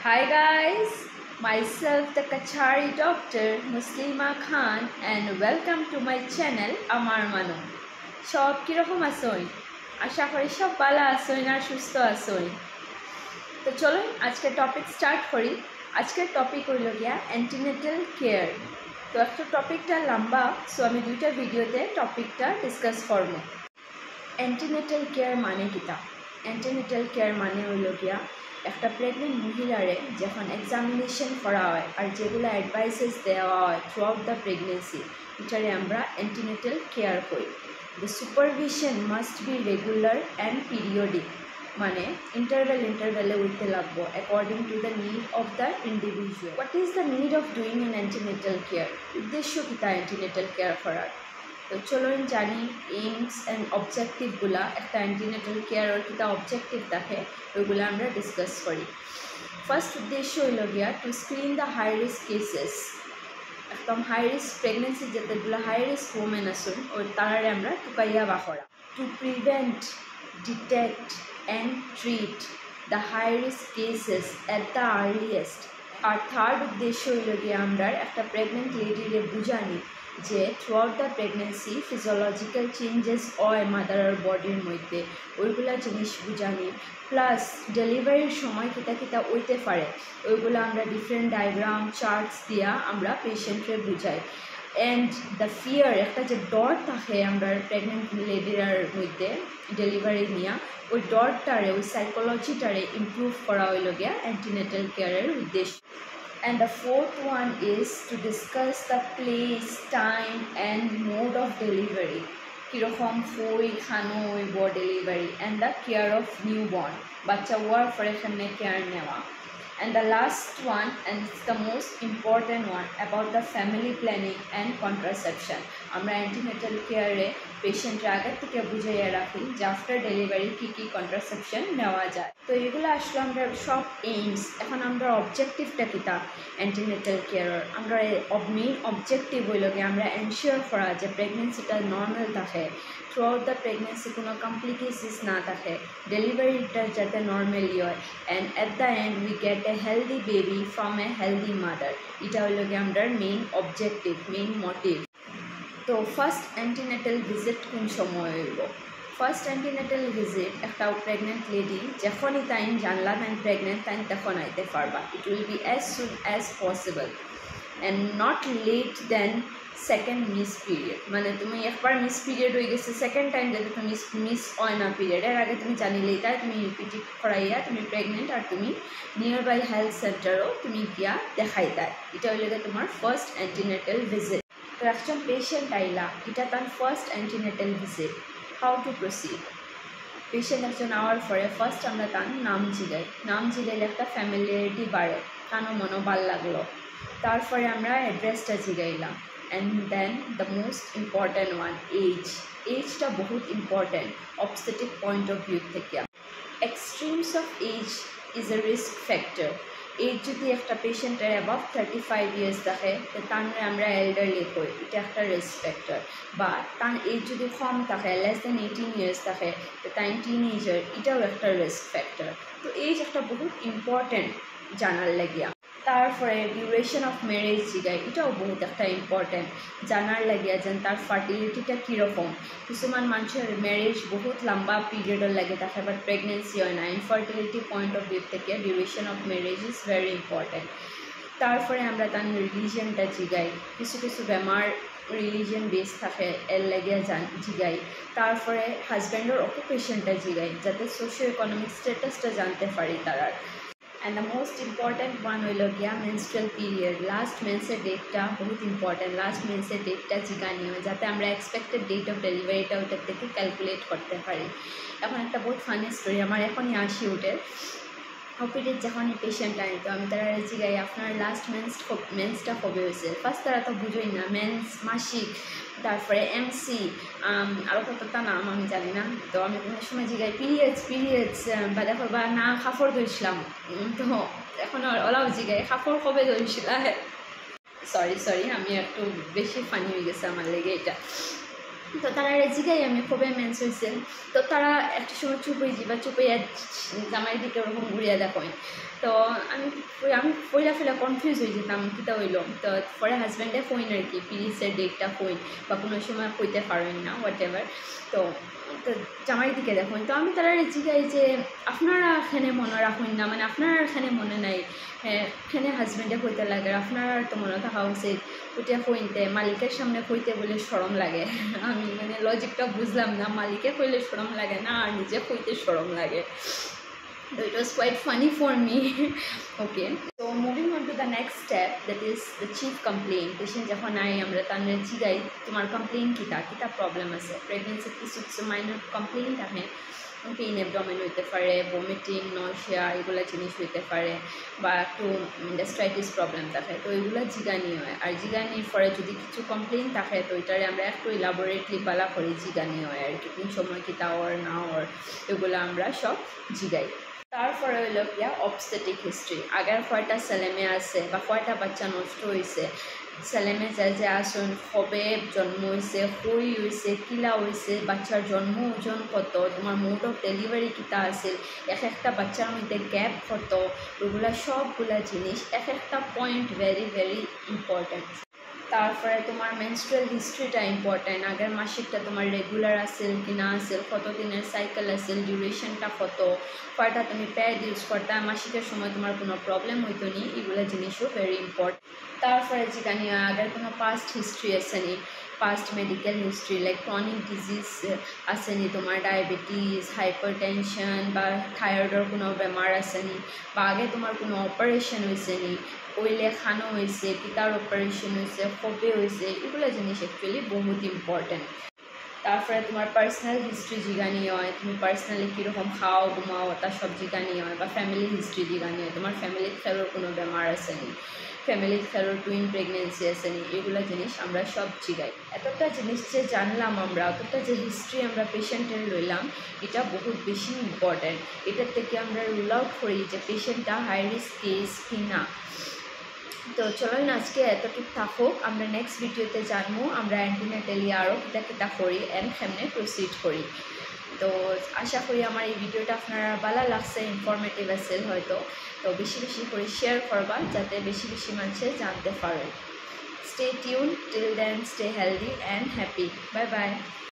Hi guys, myself the Kachari doctor Muslima Khan and welcome to my channel Amar Mano. সব কিরকম আছেন? আশা করি সব ভালো আছেন আর সুস্থ আছেন। তো চলুন আজকের টপিক স্টার্ট করি। আজকের টপিক হইল গিয়া অ্যান্টিনেটাল কেয়ার। তো একটা টপিকটা লম্বা, সো আমি দুইটা ভিডিওতে টপিকটা ডিসকাস করব। অ্যান্টিনেটাল কেয়ার মানে কিতা? অ্যান্টিনেটাল কেয়ার মানে হইল গিয়া একটা প্রেগনেন্ট মহিলারে যখন এক্সামিনেশন করা হয় আর যেগুলো অ্যাডভাইসেস দেওয়া হয় থ্রু আউট দ্য প্রেগনেন্সি, এটারে আমরা অ্যান্টিনেটাল কেয়ার করি। The supervision must be regular and periodic, মানে ইন্টারভ্যালে হইতে লাগবো according to the need of the individual. What is the need of doing an antenatal care? উদ্দেশ্য কিতা অ্যান্টিনেটাল কেয়ার করার? তো চলুন জানি এইমস অ্যান্ড অবজেক্টিভগুলা একটা অ্যান্টিনেটাল কেয়ারের কিতা অবজেক্টিভ থাকে ওইগুলো আমরা ডিসকাস করি। ফার্স্ট উদ্দেশ্য হইল গিয়া to screen the high risk cases, একদম হাই রিস্ক প্রেগনেন্সি যেগুলো হাই রিস্ক ওমেন আসুন ওই তারারে আমরা টুকাইয়া বাখরা। To prevent, detect and treat the high risk cases at the earliest. আর থার্ড উদ্দেশ্য হইল গিয়া আমরা একটা প্রেগনেন্ট লেডিরে বুঝানি যে throughout the pregnancy physiological changes হয় মাদারের বডির মধ্যে, ওইগুলা জিনিস বুঝানি। প্লাস ডেলিভারির সময় কিতা কিতা হইতে পারে ওইগুলো আমরা ডিফারেন্ট ডায়াগ্রাম চার্টস দিয়া আমরা পেশেন্টরে বুঝাই। অ্যান্ড দ্য ফিয়ার, একটা যে ডর থাকে আমরা প্রেগনেন্ট লেডিরার মধ্যে ডেলিভারি নিয়ে, ওই ডরটারে ওই সাইকোলজিটারে ইমপ্রুভ করা হইল গিয়া অ্যান্টিনেটাল কেয়ারের উদ্দেশ্য। And the fourth one is to discuss the place, time and mode of delivery. কিরকম হই খানো হইব delivery, and the care of newborn, বাচ্চা হওয়ার পরে কেমনে কেয়ার নেওয়া। And the last one, and it's the most important one, about the family planning and contraception. আমরা অ্যান্টিনেটাল কেয়ারে পেশেন্টরা আগের থেকে বুঝাইয়া রাখি যে আফটার ডেলিভারি কী কী কন্ট্রাসেপশন নেওয়া যায়। তো এগুলো আসলে আমরা সব এইমস। এখন আমরা অবজেক্টিভটা কিতা অ্যান্টিনেটাল কেয়ারের? আমরা মেইন অবজেক্টিভ হইল গিয়ে আমরা এনশিওর করা যে প্রেগনেন্সিটা নর্মাল থাকে, থ্রু আউট দ্য প্রেগনেন্সি কোনো কমপ্লিকেশনস না থাকে, ডেলিভারিটা যাতে নর্মালি হয়, and at the end we get A healthy baby from a healthy mother. এটা হইল গিয়ে আমরা মেইন অবজেক্টিভ, মেইন মোটিভ। তো ফার্স্ট অ্যান্টিনেটাল ভিজিট কোন সময় হইব? ফার্স্ট অ্যান্টিনেটাল ভিজিট একটা প্রেগনেন্ট লেডি যখনই তাই জানলা তাই প্রেগনেন্ট তাই তখন আইতে পারবা। It will be as soon as possible and not late then second miss period. মানে তুমি একবার মিস পিরিয়ড হয়ে গেছে, সেকেন্ড টাইম যাতে তুমি মিস হয় না পিরিয়ড, এর আগে তুমি জানিলেই তাই তুমি রিপিট করাইয়া তুমি প্রেগনেন্ট আর তুমি নিয়ার বাই হেলথ সেন্টারও তুমি গিয়া দেখাই দেয়। এটা হইলে তোমার ফার্স্ট অ্যান্টিনেটাল ভিজিট। তো একজন পেশেন্ট আইলা, এটা তার first antenatal visit. How to proceed? Patient একজন আওয়ার পরে ফার্স্ট আমরা তার নাম জিগাই। নাম জিগাইলে একটা ফ্যামিলিয়ারিটি বাড়ে, কানো মনো ভাল লাগলো। তারপরে আমরা অ্যাড্রেসটা জিগাইলাম। And then the most important one, age. এজটা বহুত important obstetric point of view থেকে। Extremes of age is a risk factor. Age যদি একটা পেশেন্টের অ্যাবাভ 35 ইয়ার্স থাকে তার আমরা এল্ডারলি কই, এটা একটা রিস্ক ফ্যাক্টর। বা তার এজ যদি কম থাকে, লেস দেন 18 ইয়ার্স থাকে, তাই টিনেজার, এটাও একটা রিস্ক ফ্যাক্টর। তো এজ একটা বহুত ইম্পর্ট্যান্ট জানার লাগিয়া। তারপরে ডিউরেশন অফ ম্যারেজ জিগাই, এটাও বহুত একটা ইম্পর্ট্যান্ট জানার লাগিয়া যেন তার ফার্টিলিটিটা কীরকম। কিছুমান মানুষের ম্যারেজ বহুত লম্বা পিরিয়ডের লাগে থাকে বাট প্রেগনেন্সি হয় না। ইনফার্টিলিটি পয়েন্ট অফ ভিউ থেকে duration of marriage is very important. তারপরে আমরা তার রিলিজিয়নটা জিগাই, কিছু কিছু বেমার রিলিজিয়ন বেস থাকে এর লাগিয়া জিগাই। তারপরে হাজব্যান্ডের অকুপেশনটা জিগাই যাতে সোশিও ইকোনমিক স্ট্যাটাসটা জানতে পারি তারার। And the most important one হইল গিয়া মেনস্ট্রুয়াল পিরিয়ড। লাস্ট মেন্সের ডেটটা বহুত ইম্পর্ট্যান্ট। লাস্ট মেন্সের ডেটটা জিগানি হয় যাতে আমরা এক্সপেক্টেড ডেট অফ ডেলিভারিটা ওটার থেকে ক্যালকুলেট করতে পারি। এখন একটা বহুত ফানি স্টোরি, আমার এখনই আসি উঠে। ওপিডির যখন পেশেন্ট আনি তো আমি তারা জিগাই আপনার লাস্ট মেন্সটা কবে হয়েছে। ফার্স্ট তারা তো বুঝোই না, মেন্স মাসিক, তারপরে এমসি, আরও কতটা নাম আমি জানি না। তো আমি কোনো সময় জিগাই পিরিয়ডস বা দেখো বা না কাপড় ধরছিলাম। তো এখন ওলাও জিগাই কাপড় কবে ধরছিলাম। সরি আমি একটু বেশি ফানি হয়ে গেছে আমার লেগে এটা। তো তারা জিগাই আমি কবে মেন্স হয়েছে, তো তারা একটা সময় চুপ হয়ে যাবা, চুপ হইয়া জামাই দিকে ওরকম ঘুরিয়া দেখেন। তো আমি পয়লা ফেলা কনফিউজ হয়ে যেতাম কীটা হইল। তো পরে হাজব্যান্ডে কইন আর কি পিরিয়ডসের ডেটটা কইন বা কোনো সময় কইতে পারেন না হোয়াট এভার। তো তো জামাই দিকে দেখুন, তো আমি তারা জিগাই যে আপনারা এখানে মনে রাখুন না, মানে আপনারা এখানে মনে নাই, হ্যাঁ এখানে হাজব্যান্ডে কইতে লাগে, আপনারা তো মনে থাকা উচিত ওইটা কইতে, মালিকের সামনে কইতে বলে শরম লাগে। আমি মানে লজিকটা বুঝলাম না, মালিকে কইলে শরম লাগে না আর নিজে কইতে শরম লাগে। So it was quite funny for me. Okay, so moving on to the next step, that is the chief complaint. Patient যখন আই আমরা তাদের জিগাই তোমার কমপ্লেইন কিতা প্রবলেম আছে, প্রেগনেন্সির কিছু মাইনর কমপ্লেইন থাকে, পেইন অ্যাবডোমেন হইতে পারে, ভমিটিং, নশিয়া এগুলো জিনিস হইতে পারে, বা একটু গ্যাস্ট্রাইটিস প্রবলেম থাকে, তো এগুলো জিগানি হয়। আর জিগানির পরে যদি কিছু কমপ্লেইন থাকে তো এটারে আমরা একটু ইলাবোরেটলি বালা করে জিগানি হয় আর কি, কোন সময় কিতা ওর না ওর এগুলো আমরা সব জিগাই। তারপরে হইল গিয়া অবস্টেটিক হিস্ট্রি, আগের কয়টা ছেলেমেয়ে আছে বা কয়টা বাচ্চা নষ্ট হয়েছে, ছেলেমেয়ে যে আসুন কবে জন্ম হয়েছে, কই হয়েছে, কিলা হয়েছে, বাচ্চার জন্ম ওজন কত, তোমার মোড অফ ডেলিভারি কিতা আছে, এক একটা বাচ্চার মধ্যে গ্যাপ কত, ওগুলা সবগুলা জিনিস এক একটা পয়েন্ট ভেরি ভেরি ইম্পর্ট্যান্ট। তারপরে তোমার মেনস্ট্রুয়াল হিস্ট্রিটা ইম্পর্ট্যান্ট, আগের মাসিকটা তোমার রেগুলার আসেল কি না আসেল, কত দিনের সাইকেল আসেল, ডিউরেশনটা কয়টা তুমি প্যাড ইউজ করতা, মাসিকের সময় তোমার কোনো প্রবলেম হইতো নি, এগুলো জিনিসও ভেরি ইম্পর্টেন্ট। তারপরে যেখানে আগের কোনো পাস্ট হিস্ট্রি আসেনি, past medical history like chronic disease আসেনি, তোমার ডায়াবেটিস, হাইপার টেনশন বা থাইরয়েডের কোনো বেমার আসেনি, বা আগে তোমার কোনো অপারেশন হয়েছে নি, কইলে খানো হয়েছে, পিতার অপারেশন হয়েছে, কবে হয়েছে, এগুলো জিনিস অ্যাকচুয়ালি বহুত ইম্পর্ট্যান্ট। তারপরে তোমার পার্সোনাল হিস্ট্রি জিগানি হয়, তুমি পার্সোনালি কীরকম খাও ঘুমাও তার সব জিগানি হয়, বা ফ্যামিলি হিস্ট্রি জিগানি হয়, তোমার ফ্যামিলির খেলোর কোনো বেমার আসেনি, ফ্যামিলির খেলোর টুইন প্রেগনেন্সি আসেনি, এগুলো জিনিস আমরা সব জিগাই। এতটা জিনিস যে জানলাম আমরা, অতটা যে হিস্ট্রি আমরা পেশেন্টের লইলাম, এটা বহুত বেশি ইম্পর্ট্যান্ট। এটার থেকে আমরা রুল আউট করি যে পেশেন্টটা হাই রিস্ক কেস কি না। তো চলুন আজকে এতটুকু থাকুক, আমরা নেক্সট ভিডিওতে জানবো আমরা অ্যান্টিনেটালি আরও কিতা করি অ্যান্ড কেমনে প্রসিড করি। তো আশা করি আমার এই ভিডিওটা আপনারা ভালো লাগছে, ইনফরমেটিভ আছে হয়তো, তো বেশি বেশি করে শেয়ার করবা যাতে বেশি বেশি মানুষে জানতে পারে। Stay tune, till then stay healthy and happy, bye by.